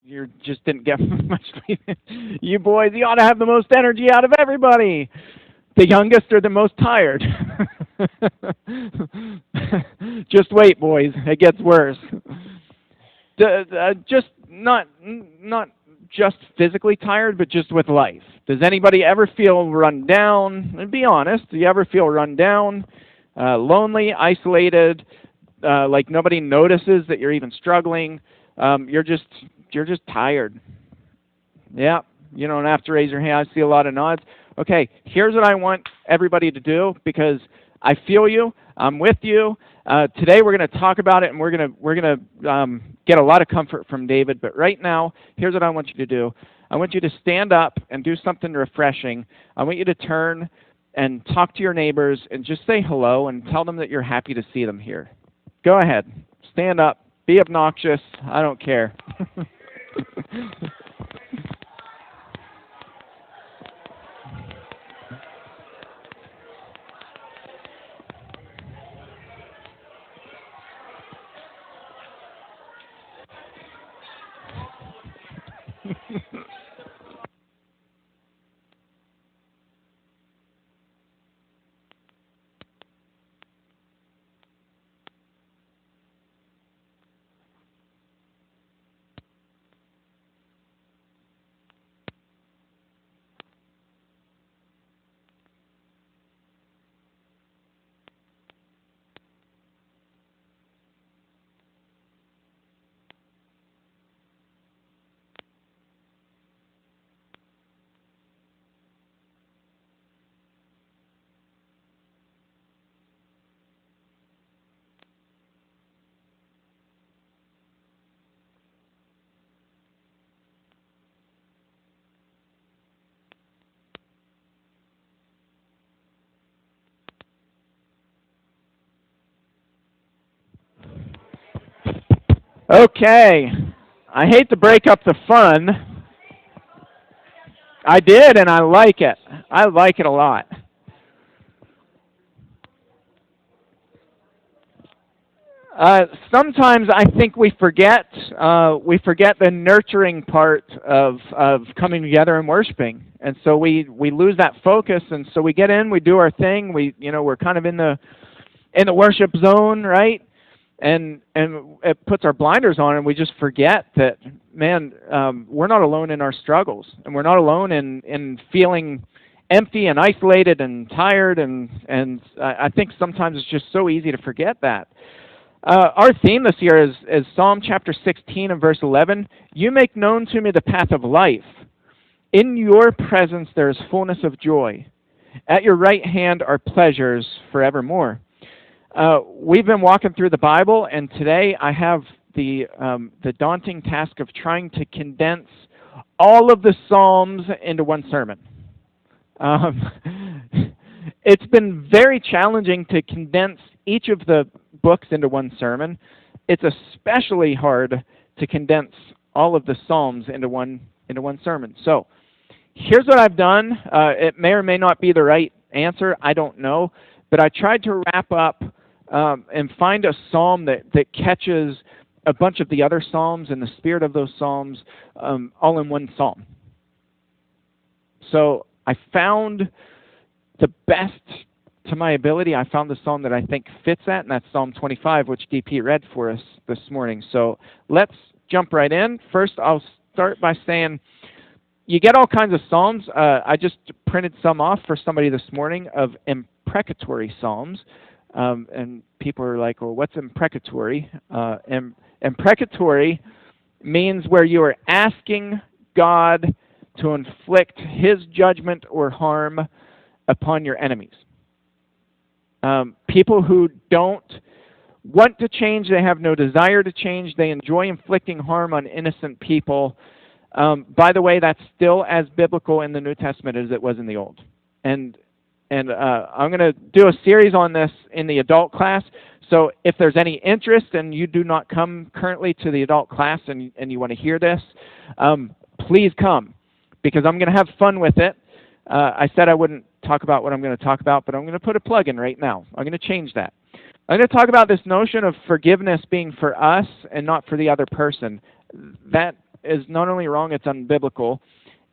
you just didn't get much sleep. You boys, you ought to have the most energy out of everybody. The youngest are the most tired. Just wait, boys. It gets worse. Just not just physically tired, but just with life. Does anybody ever feel run down? And be honest. Do you ever feel run down, lonely, isolated, like nobody notices that you're even struggling? You're just tired. Yeah. You don't have to raise your hand. I see a lot of nods. Okay, here's what I want everybody to do, because I feel you. I'm with you. Today we're going to talk about it, and we're going to get a lot of comfort from David. But right now, here's what I want you to do. I want you to stand up and do something refreshing. I want you to turn and talk to your neighbors and just say hello and tell them that you're happy to see them here. Go ahead. Stand up. Be obnoxious. I don't care. Okay. I hate to break up the fun. I did, and I like it. I like it a lot. Sometimes I think we forget the nurturing part of coming together and worshiping, and so we lose that focus. And so we get in, we do our thing. We're kind of in the worship zone, right? And it puts our blinders on, and we just forget that, man, we're not alone in our struggles, and we're not alone in feeling empty and isolated and tired. And I think sometimes it's just so easy to forget that. Our theme this year is Psalm chapter 16 and verse 11. You make known to me the path of life. In your presence there is fullness of joy. At your right hand are pleasures forevermore. We've been walking through the Bible, and today I have the daunting task of trying to condense all of the Psalms into one sermon. It's been very challenging to condense each of the books into one sermon. It's especially hard to condense all of the Psalms into one sermon. So here's what I've done. It may or may not be the right answer. I don't know. But I tried to wrap up and find a psalm that catches a bunch of the other psalms and the spirit of those psalms all in one psalm. So I found the best, to my ability, I found the psalm that I think fits that, and that's Psalm 25, which DP read for us this morning. So let's jump right in. First, I'll start by saying you get all kinds of psalms. I just printed some off for somebody this morning of imprecatory psalms. And people are like, well, what's imprecatory? Imprecatory means where you are asking God to inflict his judgment or harm upon your enemies. People who don't want to change, they have no desire to change, they enjoy inflicting harm on innocent people. By the way, that's still as biblical in the New Testament as it was in the Old. And I'm going to do a series on this in the adult class. So if there's any interest and you do not come currently to the adult class and you want to hear this, please come, because I'm going to have fun with it. I said I wouldn't talk about what I'm going to talk about, but I'm going to put a plug in right now. I'm going to change that. I'm going to talk about this notion of forgiveness being for us and not for the other person. That is not only wrong, it's unbiblical.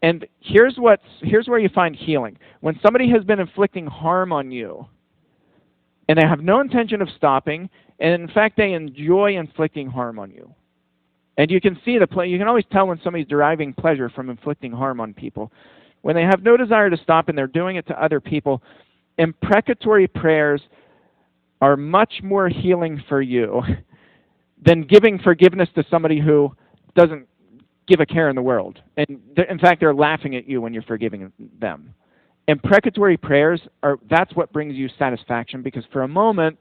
And here's where you find healing. When somebody has been inflicting harm on you, and they have no intention of stopping, and in fact they enjoy inflicting harm on you. And you can see you can always tell when somebody's deriving pleasure from inflicting harm on people. When they have no desire to stop and they're doing it to other people, imprecatory prayers are much more healing for you than giving forgiveness to somebody who doesn't give a care in the world. And in fact, they're laughing at you when you're forgiving them. Imprecatory prayers that's what brings you satisfaction, because for a moment,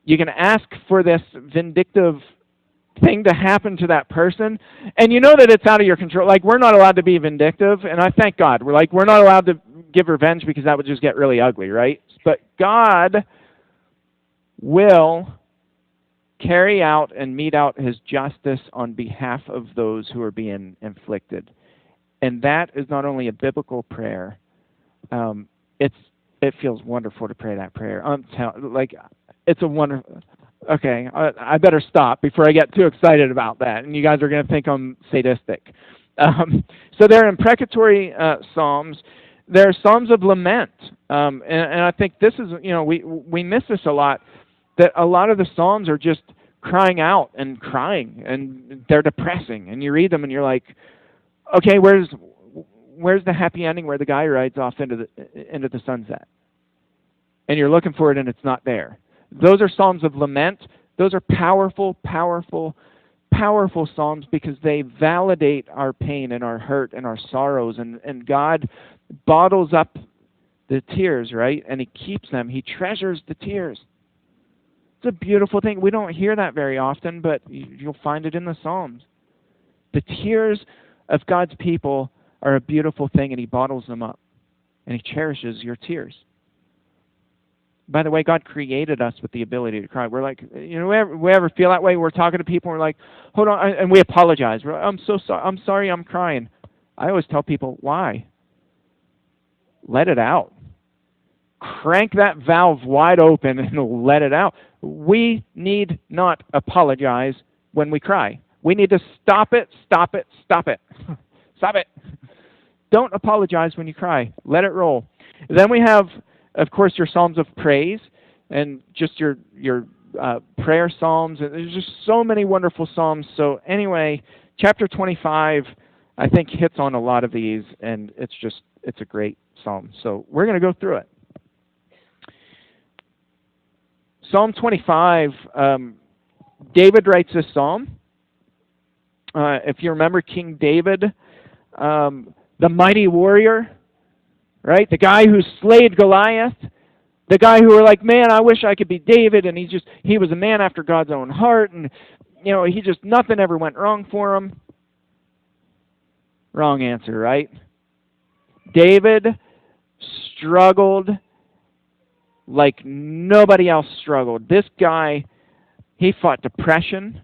you can ask for this vindictive thing to happen to that person, and you know that it's out of your control. Like, we're not allowed to be vindictive, and I thank God. We're not allowed to give revenge because that would just get really ugly, right? But God will carry out and mete out his justice on behalf of those who are being inflicted. And that is not only a biblical prayer, it feels wonderful to pray that prayer. It's a wonderful... Okay, I better stop before I get too excited about that, and you guys are going to think I'm sadistic. So there are imprecatory psalms. There are psalms of lament, and I think this is, we miss this a lot, that a lot of the psalms are just crying out and crying, and they're depressing, and you read them and you're like, okay, where's the happy ending where the guy rides off into the sunset? And you're looking for it and it's not there. Those are psalms of lament. Those are powerful, powerful, powerful psalms because they validate our pain and our hurt and our sorrows. And God bottles up the tears, right? And he keeps them. He treasures the tears. It's a beautiful thing. We don't hear that very often, but you'll find it in the Psalms. The tears of God's people are a beautiful thing, and he bottles them up. And he cherishes your tears. By the way, God created us with the ability to cry. We're like, we ever feel that way? We're talking to people and we're like, hold on, and we apologize. We're like, I'm so sorry. I'm sorry I'm crying. I always tell people, why? Let it out. Crank that valve wide open and let it out. We need not apologize when we cry. We need to stop it, stop it, stop it. Stop it. Don't apologize when you cry. Let it roll. Then we have, of course, your psalms of praise and just your prayer psalms. And there's just so many wonderful psalms. So anyway, chapter 25, I think, hits on a lot of these, and it's a great psalm. So we're going to go through it. Psalm 25, David writes this psalm. If you remember King David, the mighty warrior, right? The guy who slayed Goliath. The guy who were like, man, I wish I could be David. And he was a man after God's own heart. And, nothing ever went wrong for him. Wrong answer, right? David struggled like nobody else struggled. This guy, he fought depression.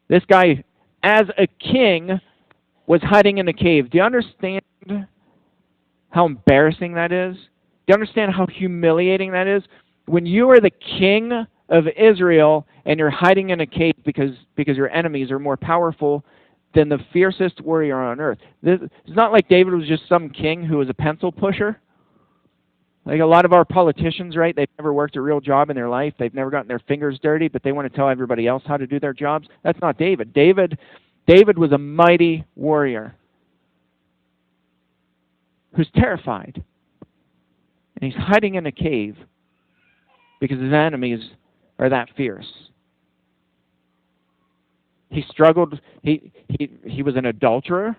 This guy, as a king, was hiding in a cave. Do you understand how embarrassing that is? Do you understand how humiliating that is? When you are the king of Israel and you're hiding in a cave because your enemies are more powerful than the fiercest warrior on earth. It's not like David was just some king who was a pencil pusher. Like a lot of our politicians, right? They've never worked a real job in their life. They've never gotten their fingers dirty, but they want to tell everybody else how to do their jobs. That's not David. David was a mighty warrior who's terrified. And he's hiding in a cave because his enemies are that fierce. He struggled. He was an adulterer.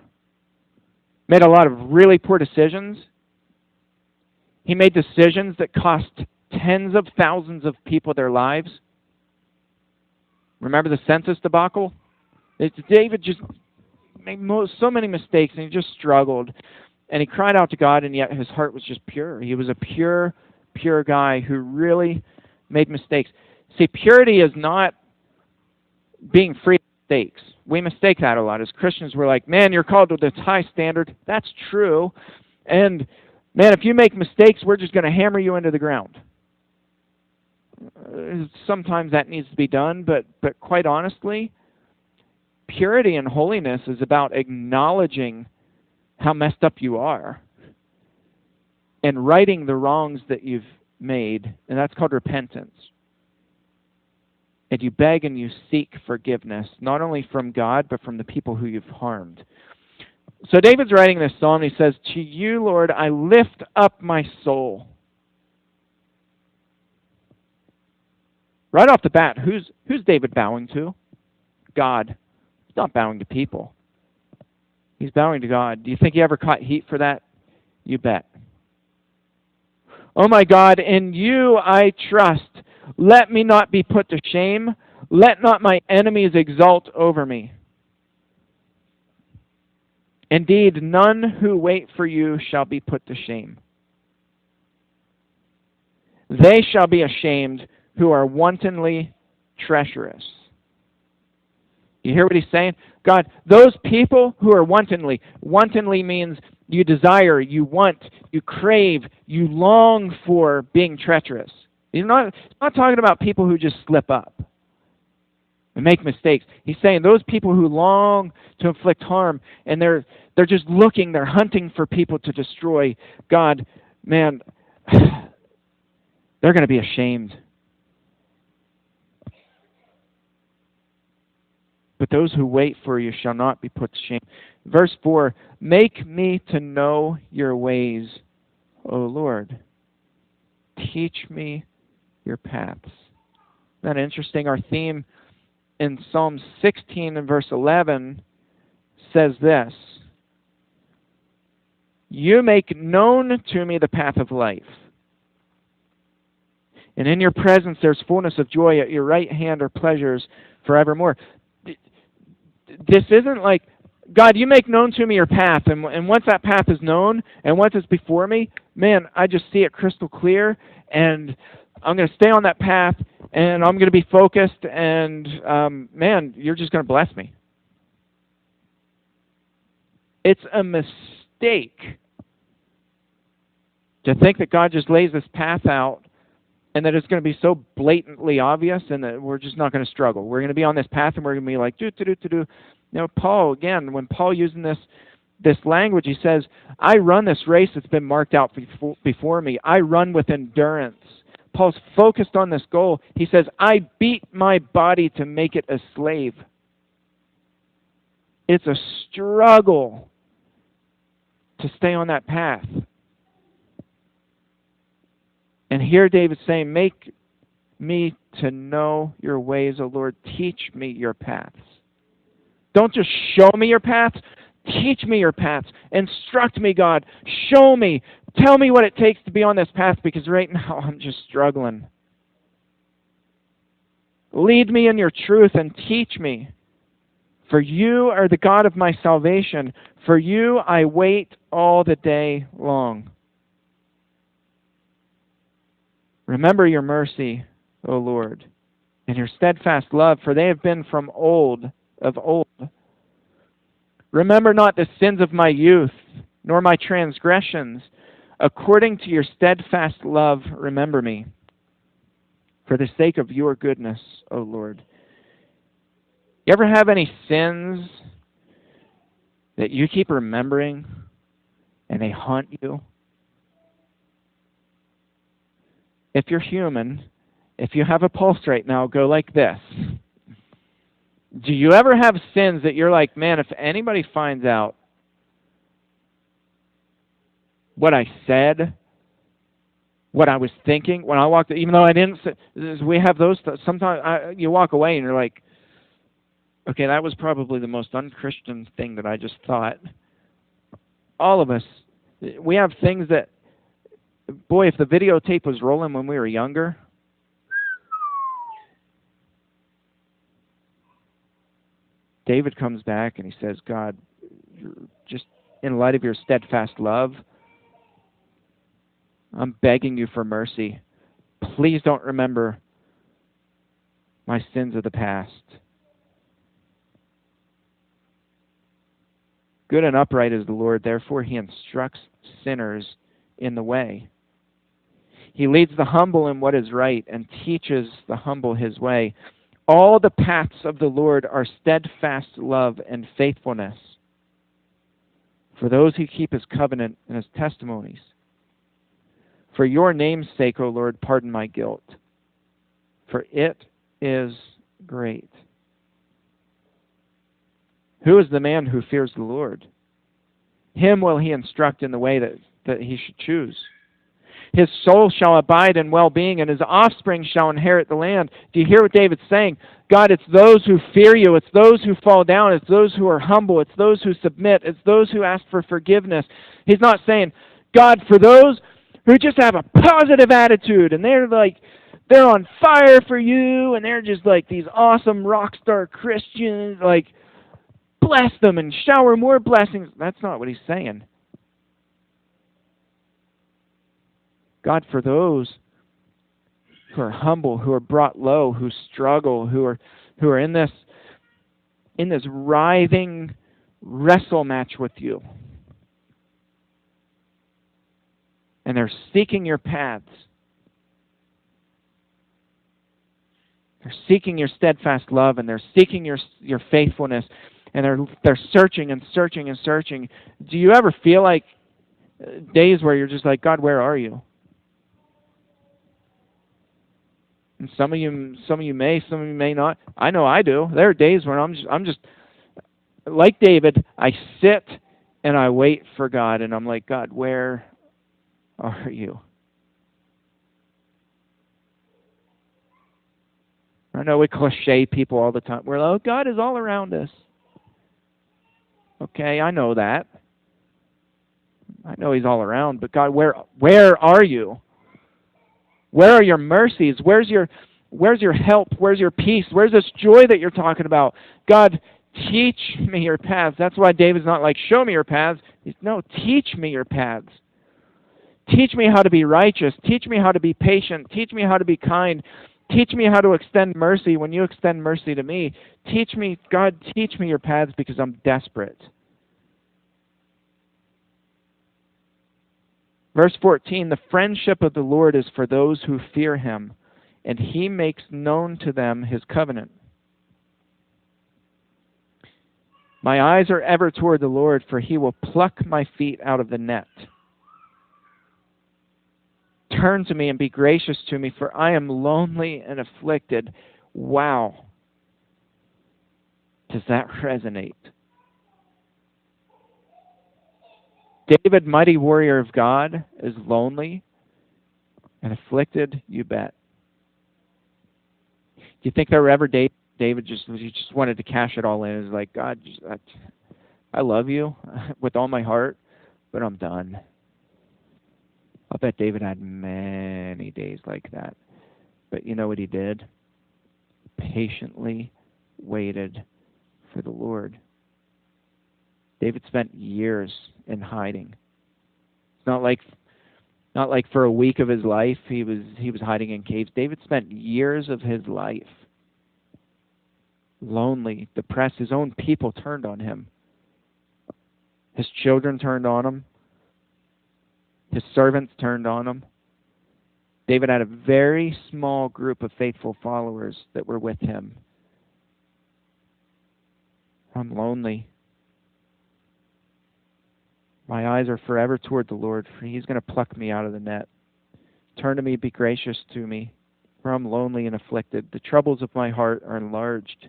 Made a lot of really poor decisions. He made decisions that cost tens of thousands of people their lives. Remember the census debacle? David just made so many mistakes, and he just struggled. And he cried out to God, and yet his heart was just pure. He was a pure, pure guy who really made mistakes. See, purity is not being free of mistakes. We mistake that a lot. As Christians, we're like, man, you're called to this high standard. That's true. And, man, if you make mistakes, we're just going to hammer you into the ground. Sometimes that needs to be done, but quite honestly, purity and holiness is about acknowledging how messed up you are and righting the wrongs that you've made, and that's called repentance. And you beg and you seek forgiveness, not only from God, but from the people who you've harmed. So David's writing this psalm, and he says, "To you, Lord, I lift up my soul." Right off the bat, who's David bowing to? God. He's not bowing to people. He's bowing to God. Do you think he ever caught heat for that? You bet. "Oh my God, in you I trust. Let me not be put to shame. Let not my enemies exult over me. Indeed, none who wait for you shall be put to shame. They shall be ashamed who are wantonly treacherous." You hear what he's saying? God, those people who are wantonly means you desire, you want, you crave, you long for being treacherous. He's not talking about people who just slip up and make mistakes. He's saying those people who long to inflict harm, and they're just looking, they're hunting for people to destroy. God, man, they're going to be ashamed. But those who wait for you shall not be put to shame. Verse 4, "Make me to know your ways, O Lord. Teach me your paths." Isn't that interesting? Our theme in Psalm 16 and verse 11 says this: "You make known to me the path of life. And in your presence there's fullness of joy. At your right hand are pleasures forevermore." This isn't like, God, you make known to me your path, and once that path is known, and once it's before me, man, I just see it crystal clear, and I'm going to stay on that path, and I'm going to be focused, and man, you're just going to bless me. It's a mistake to think that God just lays this path out and that it's going to be so blatantly obvious and that we're just not going to struggle. We're going to be on this path and we're going to be like, do. You know, Paul, again, when Paul using this language, he says, "I run this race that's been marked out before me. I run with endurance." Paul's focused on this goal. He says, "I beat my body to make it a slave." It's a struggle to stay on that path. And here David's saying, "Make me to know your ways, O Lord. Teach me your paths." Don't just show me your paths. Teach me your paths. Instruct me, God. Show me. Tell me what it takes to be on this path, because right now I'm just struggling. Lead me in your truth and teach me. For you are the God of my salvation. For you I wait all the day long. Remember your mercy, O Lord, and your steadfast love, for they have been from of old. Remember not the sins of my youth, nor my transgressions. According to your steadfast love, remember me, for the sake of your goodness, O Lord. You ever have any sins that you keep remembering and they haunt you? If you're human, if you have a pulse right now, go like this. Do you ever have sins that you're like, man, if anybody finds out what I said, what I was thinking when I walked, even though I didn't say, we have those, sometimes you walk away and you're like, okay, that was probably the most unchristian thing that I just thought. All of us, we have things that, boy, if the videotape was rolling when we were younger, David comes back and he says, God, just in light of your steadfast love, I'm begging you for mercy. Please don't remember my sins of the past. Good and upright is the Lord, therefore he instructs sinners in the way. He leads the humble in what is right and teaches the humble his way. All the paths of the Lord are steadfast love and faithfulness for those who keep his covenant and his testimonies. For your name's sake, O Lord, pardon my guilt, for it is great. Who is the man who fears the Lord? Him will he instruct in the way that he should choose. His soul shall abide in well-being, and his offspring shall inherit the land. Do you hear what David's saying? God, it's those who fear you. It's those who fall down. It's those who are humble. It's those who submit. It's those who ask for forgiveness. He's not saying, God, for those who just have a positive attitude, and they're on fire for you, and they're just like these awesome rock star Christians, like, bless them and shower more blessings. That's not what he's saying. God, for those who are humble, who are brought low, who struggle, who are in this writhing wrestle match with you, and they're seeking your paths. They're seeking your steadfast love, and they're seeking your faithfulness, and they're searching and searching and searching. Do you ever feel like days where you're just like, God, where are you? And some of you may, some of you may not. I know I do. There are days when I'm just like David. I sit and I wait for God, and I'm like, God, where are you? I know we cliche people all the time. We're like, oh, God is all around us. Okay, I know that. I know he's all around, but God, where are you? Where are your mercies? Where's your help? Where's your peace? Where's this joy that you're talking about? God, teach me your paths. That's why David's not like, show me your paths. No, teach me your paths. Teach me how to be righteous. Teach me how to be patient. Teach me how to be kind. Teach me how to extend mercy when you extend mercy to me. Teach me, God, teach me your paths because I'm desperate. Verse 14, the friendship of the Lord is for those who fear him, and he makes known to them his covenant. My eyes are ever toward the Lord, for he will pluck my feet out of the net. Turn to me and be gracious to me, for I am lonely and afflicted. Wow. Does that resonate? David, mighty warrior of God, is lonely and afflicted? You bet. Do you think there were ever days David just wanted to cash it all in? It was like, God, I love you with all my heart, but I'm done. I'll bet David had many days like that. But you know what he did? Patiently waited for the Lord. David spent years in hiding. It's not like for a week of his life he was hiding in caves. David spent years of his life lonely, depressed. His own people turned on him. His children turned on him. His servants turned on him. David had a very small group of faithful followers that were with him. I'm lonely. My eyes are forever toward the Lord, for he's going to pluck me out of the net. Turn to me, be gracious to me, for I'm lonely and afflicted. The troubles of my heart are enlarged.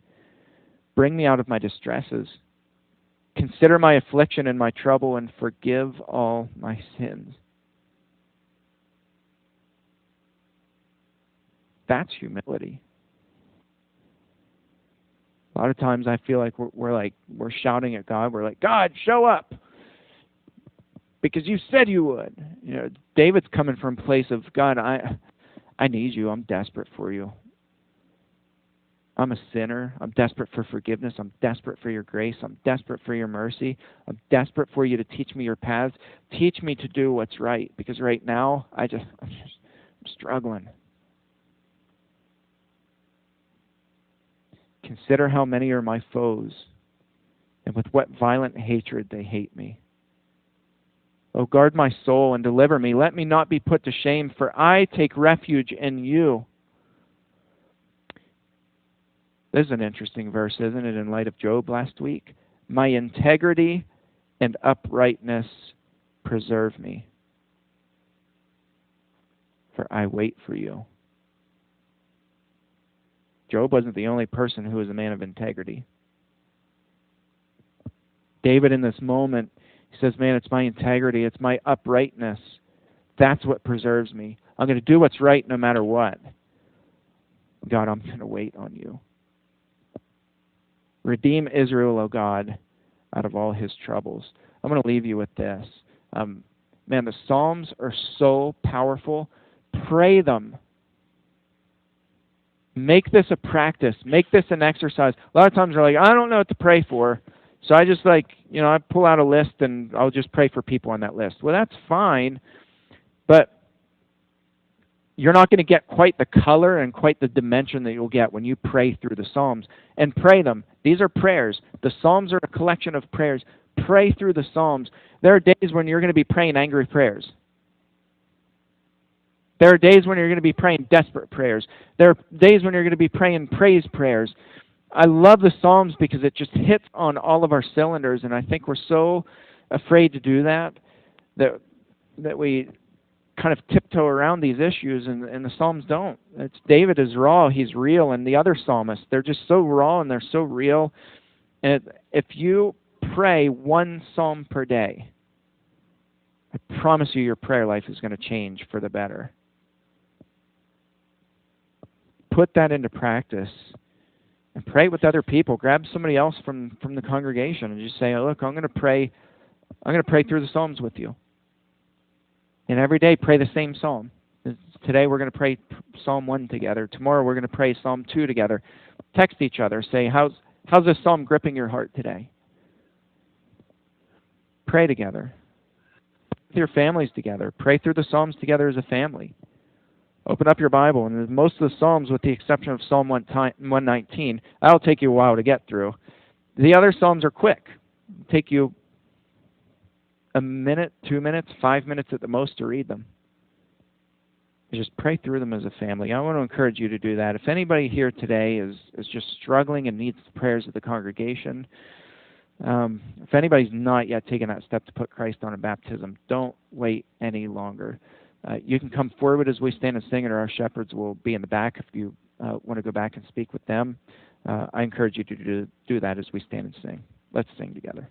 Bring me out of my distresses. Consider my affliction and my trouble, and forgive all my sins. That's humility. A lot of times I feel like we're shouting at God. We're like, God, show up, because you said you would. You know, David's coming from a place of, God, I need you. I'm desperate for you. I'm a sinner. I'm desperate for forgiveness. I'm desperate for your grace. I'm desperate for your mercy. I'm desperate for you to teach me your paths. Teach me to do what's right, because right now I'm struggling. Consider how many are my foes, and with what violent hatred they hate me. O guard my soul and deliver me. Let me not be put to shame, for I take refuge in you. This is an interesting verse, isn't it, in light of Job last week? My integrity and uprightness preserve me, for I wait for you. Job wasn't the only person who was a man of integrity. David, in this moment, he says, man, it's my integrity, it's my uprightness. That's what preserves me. I'm going to do what's right no matter what. God, I'm going to wait on you. Redeem Israel, O God, out of all his troubles. I'm going to leave you with this. Man, the Psalms are so powerful. Pray them. Make this a practice. Make this an exercise. A lot of times we're like, I don't know what to pray for. So I just I pull out a list and I'll just pray for people on that list. Well, that's fine, but you're not going to get quite the color and quite the dimension that you'll get when you pray through the Psalms. And pray them. These are prayers. The Psalms are a collection of prayers. Pray through the Psalms. There are days when you're going to be praying angry prayers. There are days when you're going to be praying desperate prayers. There are days when you're going to be praying praise prayers. I love the Psalms because it just hits on all of our cylinders, and I think we're so afraid to do that we kind of tiptoe around these issues, and the Psalms don't. David is raw, he's real, and the other psalmists, they're just so raw and they're so real. And if you pray one psalm per day, I promise you your prayer life is going to change for the better. Put that into practice and pray with other people. Grab somebody else from the congregation and just say, oh, look, I'm going to pray through the Psalms with you. And every day pray the same psalm. Today we're going to pray Psalm 1 together. Tomorrow we're going to pray Psalm 2 together. Text each other. Say, how's this psalm gripping your heart today? Pray together. With your families together. Pray through the Psalms together as a family. Open up your Bible, and most of the Psalms, with the exception of Psalm 119, that'll take you a while to get through. The other Psalms are quick. It'll take you a minute, 2 minutes, 5 minutes at the most to read them. Just pray through them as a family. I want to encourage you to do that. If anybody here today is just struggling and needs the prayers of the congregation, if anybody's not yet taken that step to put Christ on in baptism, don't wait any longer. You can come forward as we stand and sing, and our shepherds will be in the back if you want to go back and speak with them. I encourage you to do that as we stand and sing. Let's sing together.